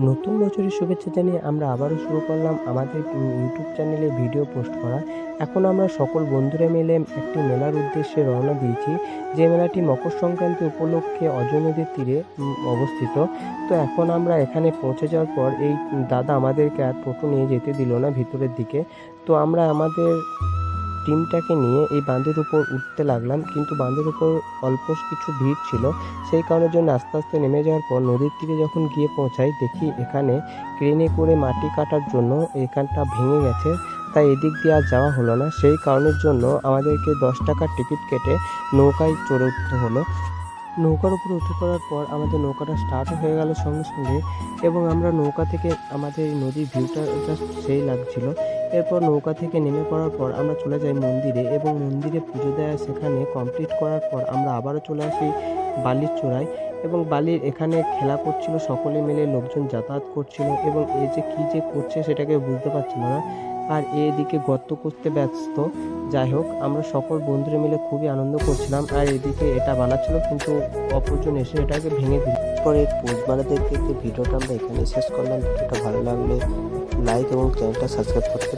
নতুন বছরের শুভেচ্ছা জানিয়ে আমরা আবারও শুরু করলাম আমাদের ইউটিউব চ্যানেলে ভিডিও পোস্ট করা। এখন আমরা সকল বন্ধুরা মিলে একটি মেলার উদ্দেশ্যে রওনা দিয়েছি। যে মেলাটি মকর সংক্রান্তি উপলক্ষে অজয় নদীর তীরে অবস্থিত। তো এখন আমরা এখানে পৌঁছে যাওয়ার পর এই দাদা আমাদেরকে আর টোটো নিয়ে যেতে দিল না ভিতরের দিকে। তো আমরা আমাদের টিমটাকে নিয়ে এই বাঁধের উপর উঠতে লাগলাম, কিন্তু বাঁধের উপর অল্প কিছু ভিড় ছিল। সেই কারণের জন্য আস্তে আস্তে নেমে যাওয়ার পর নদীর তীরে যখন গিয়ে পৌঁছাই, দেখি এখানে ক্রেনে করে মাটি কাটার জন্য এখানটা ভেঙে গেছে। তাই এদিক দিয়ে আর যাওয়া হলো না। সেই কারণের জন্য আমাদেরকে 10 টাকার টিকিট কেটে নৌকায় চড়ে উঠতে হলো। নৌকার উপরে উঠে পড়ার পর আমাদের নৌকাটা স্টার্টও হয়ে গেল সঙ্গে সঙ্গে, এবং আমরা নৌকা থেকে আমাদের এই নদীর ভিউটা জাস্ট সেই লাগছিল। এরপর নৌকা থেকে নেমে পড়ার পর আমরা চলে যাই মন্দিরে, এবং মন্দিরে পুজো দেওয়া সেখানে কমপ্লিট করার পর আমরা আবারও চলে আসি বালির চূড়ায়। এবং বালির এখানে খেলা করছিল, সকলে মিলে লোকজন যাতায়াত করছিল, এবং এ যে কী যে করছে সেটাকে বুঝতে পারছিল না। আর এদিকে গর্ত করতে ব্যস্ত। যাই হোক, আমরা সকল বন্ধুরা মিলে খুবই আনন্দ করছিলাম। আর এদিকে এটা বানাচ্ছিল, কিন্তু অপরজন এসে এটাকে ভেঙে দিল। পরে পোস্ট বানাতে দেখতে ভিডিওটা আমরা এখানে শেষ করলাম। ভিডিওটা ভালো লাগলে লাইক এবং চ্যানেলটা সাবস্ক্রাইব করতে